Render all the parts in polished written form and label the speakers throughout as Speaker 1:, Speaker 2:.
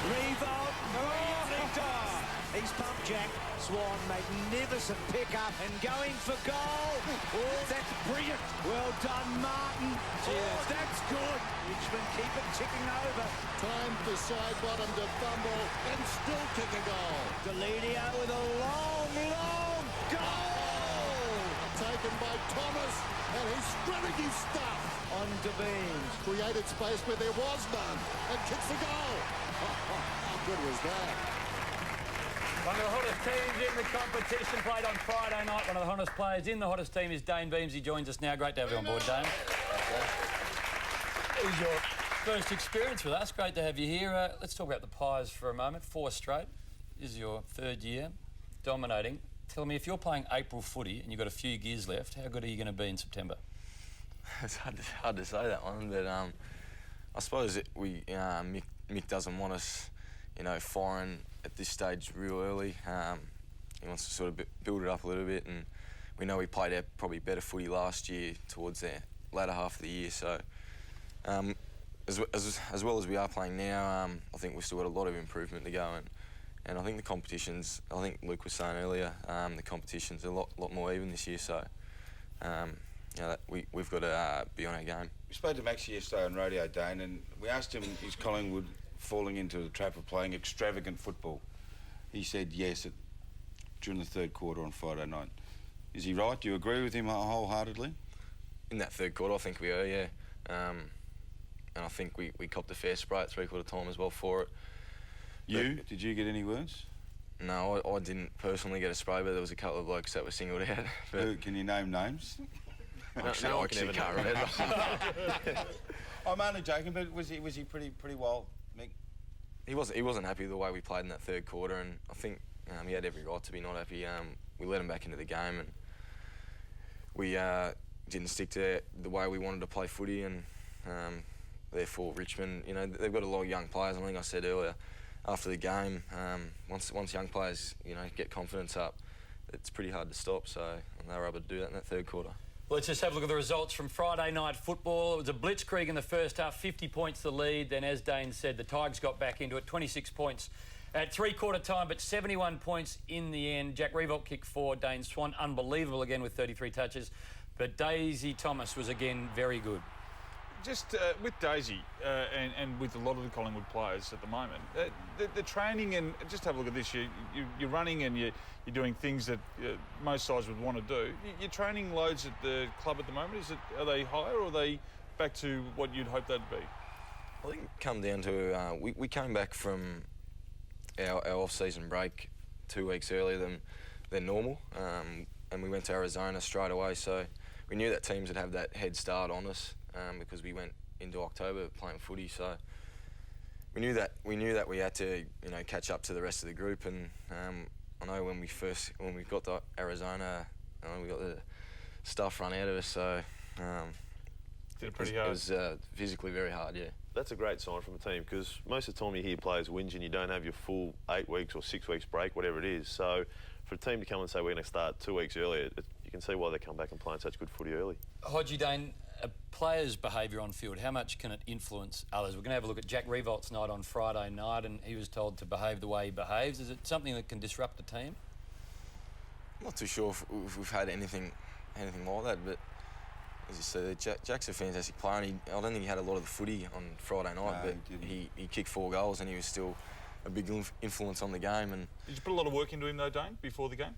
Speaker 1: Revolt. He's pumped Jack. Swan, magnificent pick-up and going for goal. Oh, that's brilliant. Well done, Martin. Oh, that's good. Richmond keep it ticking over.
Speaker 2: Time for Sidebottom to fumble and still kick a goal.
Speaker 1: Deledio with a long goal.
Speaker 2: Taken by Thomas, and he's spreading his stuff.
Speaker 1: On to Beams.
Speaker 2: Created space where there was none, and kicks the goal. How good was that?
Speaker 3: One of the hottest teams in the competition, played on Friday night. One of the hottest players in the hottest team is Dayne Beams. He joins us now. Great to have you on board, Dayne. It was your first experience with us. Great to have you here. Let's talk about the Pies for a moment. 4 straight. This is your 3rd year, dominating. Tell me, if you're playing April footy and you've got a few gears left, how good are you going to be in September?
Speaker 4: It's hard to say that one, but I suppose Mick doesn't want us, firing at this stage real early. He wants to sort of build it up a little bit, and we know we played our probably better footy last year towards the latter half of the year. So as well as we are playing now, I think we've still got a lot of improvement to go, and I think the competitions, I think Luke was saying earlier, the competition's a lot more even this year. So we've got to be on our game.
Speaker 5: We spoke to Maxie yesterday on radio, Dayne, and we asked him, is Collingwood falling into the trap of playing extravagant football? He said yes during the 3rd quarter on Friday night. Is he right? Do you agree with him wholeheartedly?
Speaker 4: In that 3rd quarter, I think we are, yeah. And I think we copped a fair spray at 3/4 time as well for it.
Speaker 5: Did you get any words?
Speaker 4: No, I didn't personally get a spray, but there was a couple of blokes that were singled out. But
Speaker 5: can you name names?
Speaker 4: I actually can't remember.
Speaker 5: I'm only joking, but was he pretty wild, Mick?
Speaker 4: He wasn't happy with the way we played in that 3rd quarter, and I think he had every right to be not happy. We let him back into the game, and we didn't stick to the way we wanted to play footy, and therefore Richmond, they've got a lot of young players. I think I said earlier, after the game, once young players, get confidence up, it's pretty hard to stop. So they were able to do that in that 3rd quarter.
Speaker 3: Let's just have a look at the results from Friday night football. It was a blitzkrieg in the first half, 50 points the lead. Then, as Dayne said, the Tigers got back into it, 26 points at 3/4 time, but 71 points in the end. Jack Revolt kicked 4, Dane Swan, unbelievable again with 33 touches. But Daisy Thomas was again very good.
Speaker 6: Just with Daisy and with a lot of the Collingwood players at the moment, the training, and just have a look at this, you're running and you're doing things that most sides would want to do. Your training loads at the club at the moment, are they higher, or are they back to what you'd hope they'd be?
Speaker 4: I think it come down to we came back from our off-season break 2 weeks earlier than normal, and we went to Arizona straight away. So we knew that teams would have that head start on us because we went into October playing footy. So we knew that we had to catch up to the rest of the group. And I know when we got to Arizona, we got the stuff run out of us. So
Speaker 6: did it pretty hard.
Speaker 4: It was physically very hard, yeah.
Speaker 7: That's a great sign from a team, because most of the time you hear players whinge and you don't have your full 8 weeks or 6 weeks break, whatever it is. So for a team to come and say we're going to start 2 weeks earlier, you can see why they come back and playing such good footy early.
Speaker 3: Hodgie, Dane, a player's behaviour on field, how much can it influence others? We're going to have a look at Jack Revolt's night on Friday night, and he was told to behave the way he behaves. Is it something that can disrupt the team?
Speaker 4: I'm not too sure if we've had anything like that, but as you said, Jack's a fantastic player, and I don't think he had a lot of the footy on Friday night, but he kicked 4 goals and he was still a big influence on the game. And
Speaker 6: did you put a lot of work into him though, Dane, before the game?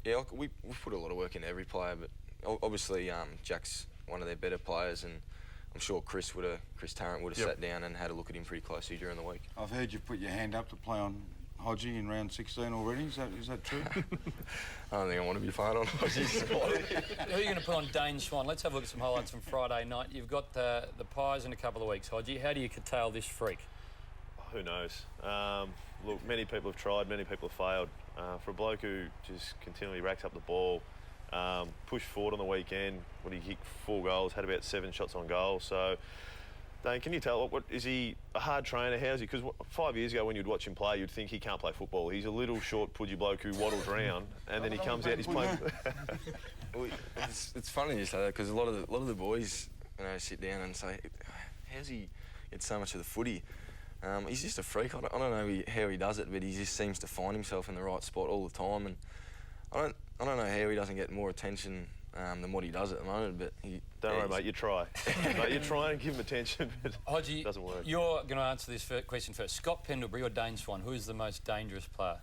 Speaker 4: Yeah, we put a lot of work into every player, but obviously Jack's one of their better players, and I'm sure Chris Tarrant would have sat down and had a look at him pretty closely during the week.
Speaker 5: I've heard you put your hand up to play on Hodgie in round 16 already. Is that true?
Speaker 4: I don't think I want to be playing on Hodgie's squad.
Speaker 3: Who are you going to put on Dane Swan? Let's have a look at some highlights from Friday night. You've got the Pies in a couple of weeks, Hodgie. How do you curtail this freak?
Speaker 7: Who knows? Look, many people have tried, many people have failed. For a bloke who just continually racks up the ball, pushed forward on the weekend, he kicked 4 goals, had about 7 shots on goal. So, Dane, can you tell, what is he a hard trainer? How's he? Because 5 years ago when you'd watch him play, you'd think he can't play football. He's a little short, pudgy bloke who waddles around, and then he comes out, he's playing.
Speaker 4: Well, it's funny you say that, because a lot of the boys, sit down and say, "How's he get so much of the footy?" He's just a freak. I don't know how he does it, but he just seems to find himself in the right spot all the time. And I don't know how he doesn't get more attention than what he does at the moment. But
Speaker 7: Don't worry, mate. You try. Mate, you try and give him attention, but
Speaker 3: Hodgie,
Speaker 7: it doesn't work.
Speaker 3: You're going to answer this question first. Scott Pendlebury or Dayne Swan? Who is the most dangerous player?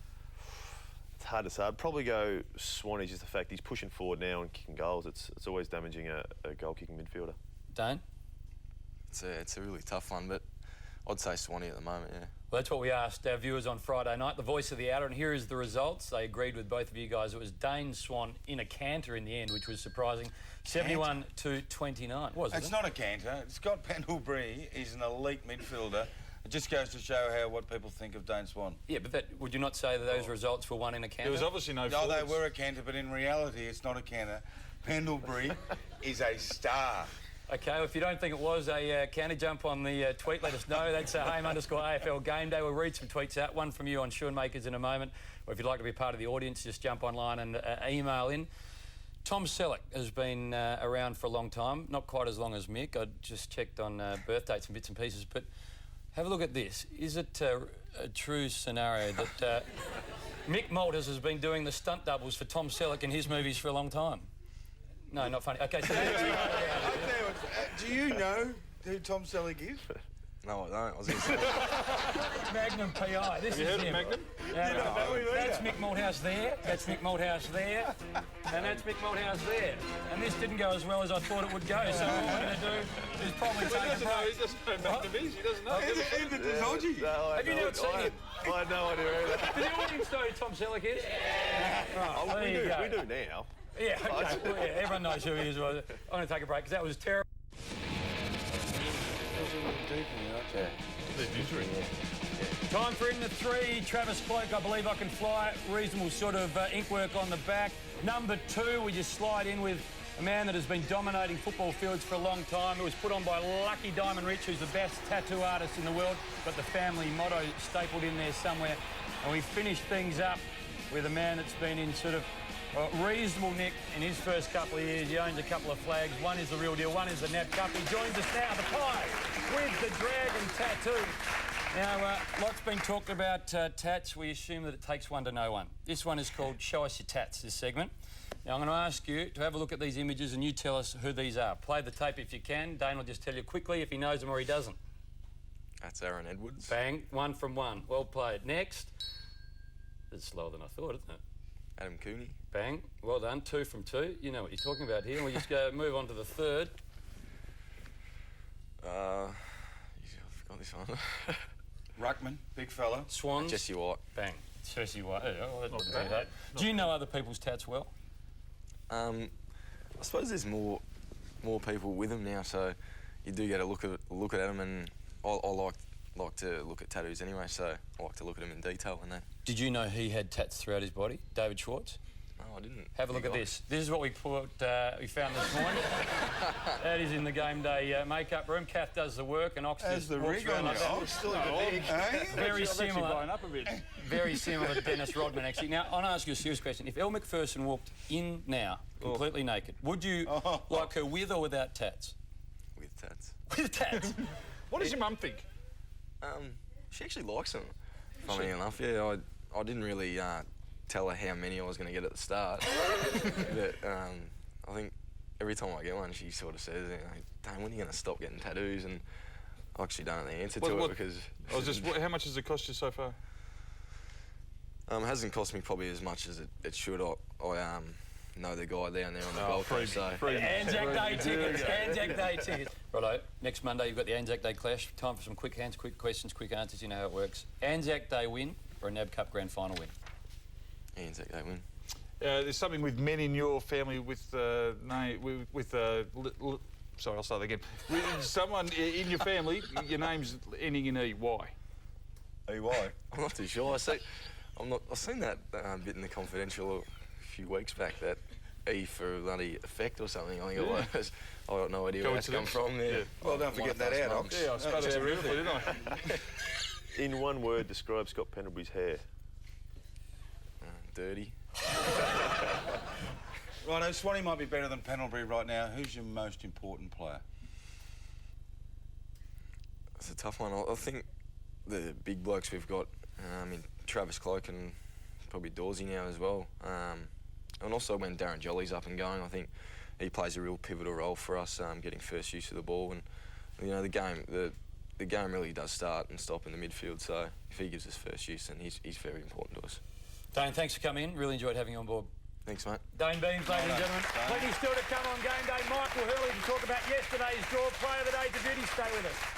Speaker 7: It's hard to say. I'd probably go Swanee, just the fact he's pushing forward now and kicking goals. It's always damaging a goal-kicking midfielder.
Speaker 3: Dayne?
Speaker 4: It's a really tough one, but I'd say Swanee at the moment, yeah.
Speaker 3: Well, that's what we asked our viewers on Friday night, the voice of the outer, and here is the results. They agreed with both of you guys. It was Dayne Swan in a canter in the end, which was surprising. 71 to 29.
Speaker 5: It's not a canter. Scott Pendlebury is an elite midfielder. It just goes to show what people think of Dayne Swan.
Speaker 3: Yeah, but would you not say that those results were won in a canter?
Speaker 6: There was obviously no
Speaker 5: No, they
Speaker 6: forwards.
Speaker 5: were a canter, but in reality, it's not a canter. Pendlebury is a star.
Speaker 3: Okay, well, if you don't think it was a canter, jump on the tweet, let us know. That's @Hame_AFL Game Day. We'll read some tweets out. One from you on Shoemakers in a moment. Or if you'd like to be part of the audience, just jump online and email in. Tom Selleck has been around for a long time, not quite as long as Mick. I just checked on birth dates and bits and pieces, but have a look at this. Is it a true scenario that Mick Malthouse has been doing the stunt doubles for Tom Selleck in his movies for a long time? No, not funny. Okay, so
Speaker 5: Do you know who Tom Selleck is?
Speaker 4: No, I don't. I was going to say.
Speaker 3: Magnum PI. This
Speaker 6: Have you
Speaker 3: is
Speaker 6: heard of
Speaker 3: him.
Speaker 6: Magnum?
Speaker 3: That's Mick Malthouse there. That's Mick Malthouse there. And that's Mick Malthouse there. And this didn't go as well as I thought it would go. So what we're going to do is probably
Speaker 6: He
Speaker 3: take a
Speaker 6: doesn't know.
Speaker 3: break.
Speaker 6: He doesn't know Magnum is. He doesn't know.
Speaker 5: Even does Hodgie.
Speaker 7: No,
Speaker 3: Have you never seen him?
Speaker 7: I had no idea either.
Speaker 3: Did the audience know who Tom Selleck is?
Speaker 7: Oh,
Speaker 3: there
Speaker 7: we
Speaker 3: you
Speaker 7: do.
Speaker 3: go.
Speaker 7: We do now.
Speaker 3: Yeah, okay. Well, yeah, everyone knows who he is. I'm going to take a break because that was terrible. Time for In the Three. Travis Cloak, I believe I can fly. Reasonable sort of ink work on the back. Number 2, we just slide in with a man that has been dominating football fields for a long time. It was put on by Lucky Diamond Rich, who's the best tattoo artist in the world. Got the family motto stapled in there somewhere. And we finish things up with a man that's been in sort of reasonable nick in his first couple of years. He owns a couple of flags. One is the real deal, one is the Nat Cup. He joins us now, the Pie, with the Dragon tattoo. Now, lots been talked about tats. We assume that it takes one to know one. This one is called Show Us Your Tats, this segment. Now, I'm going to ask you to have a look at these images and you tell us who these are. Play the tape if you can. Dayne will just tell you quickly if he knows them or he doesn't.
Speaker 4: That's Aaron Edwards.
Speaker 3: Bang, 1 from 1. Well played. Next. It's slower than I thought, isn't it?
Speaker 4: Adam Cooney.
Speaker 3: Bang, well done. 2 from 2. You know what you're talking about here. And we just go move on to the third.
Speaker 4: I've forgotten this one.
Speaker 5: Ruckman, big fella.
Speaker 3: Swans.
Speaker 4: Jesse White.
Speaker 3: Bang. Jesse White. Oh, that wouldn't do that. Do you know other people's tats well?
Speaker 4: I suppose there's more people with them now, so you do get a look at them, and I like to look at tattoos anyway, so I like to look at them in detail and that.
Speaker 3: Did you know he had tats throughout his body? David Schwartz?
Speaker 4: No, I didn't.
Speaker 3: Have a look at this. This is what we found this morning. That is in the game day makeup room. Kath does the work and Ox
Speaker 5: Has the
Speaker 3: walks
Speaker 5: rig
Speaker 3: around
Speaker 5: on
Speaker 3: like that.
Speaker 5: you. Still in the big.
Speaker 3: Very
Speaker 6: I've actually
Speaker 3: similar.
Speaker 6: blown up a bit.
Speaker 3: Very similar to Dennis Rodman, actually. Now, I want to ask you a serious question. If Elle Macpherson walked in now, completely naked, would you like her with or without tats?
Speaker 4: With tats.
Speaker 3: With tats?
Speaker 6: What does your mum think?
Speaker 4: She actually likes them. Funny enough, yeah. I didn't really tell her how many I was going to get at the start, but I think every time I get one, she sort of says, "Dayne, when are you going to stop getting tattoos?" And I actually don't know the answer to it because.
Speaker 6: How much has it cost you so far?
Speaker 4: It hasn't cost me probably as much as it should. I know the guy down there on the Gold Coast, so.
Speaker 3: Anzac Day tickets. Anzac Day tickets. Righto. Next Monday, you've got the Anzac Day clash. Time for some quick hands, quick questions, quick answers. You know how it works. Anzac Day win or a NAB Cup Grand Final win?
Speaker 4: Anzac Day win.
Speaker 6: There's something with men in your family sorry, I'll start again. With someone in your family, your name's ending in E. Why?
Speaker 5: EY.
Speaker 4: I'm not too sure. I've seen that bit in the Confidential a few weeks back, that E for bloody effect or something. I think it was. I've got no idea where that's come from there.
Speaker 6: Yeah.
Speaker 5: Well, don't forget that out, Ox.
Speaker 6: Yeah, I spelled it out beautifully, didn't I?
Speaker 7: In one word, describe Scott Pendlebury's hair.
Speaker 4: Dirty.
Speaker 5: Righto, Swanee might be better than Pendlebury right now. Who's your most important player?
Speaker 4: It's a tough one. I think the big blokes we've got in Travis Cloak and probably Dawsey now as well. And also when Darren Jolly's up and going, I think he plays a real pivotal role for us, getting first use of the ball. And you know, the game really does start and stop in the midfield. So if he gives us first use, then he's very important to us.
Speaker 3: Dayne, thanks for coming in. Really enjoyed having you on board.
Speaker 4: Thanks, mate.
Speaker 3: Dayne Beams, ladies and gentlemen. Plenty still to come on Game Day. Michael Hurley to talk about yesterday's draw. Player of the day to duty. Stay with us.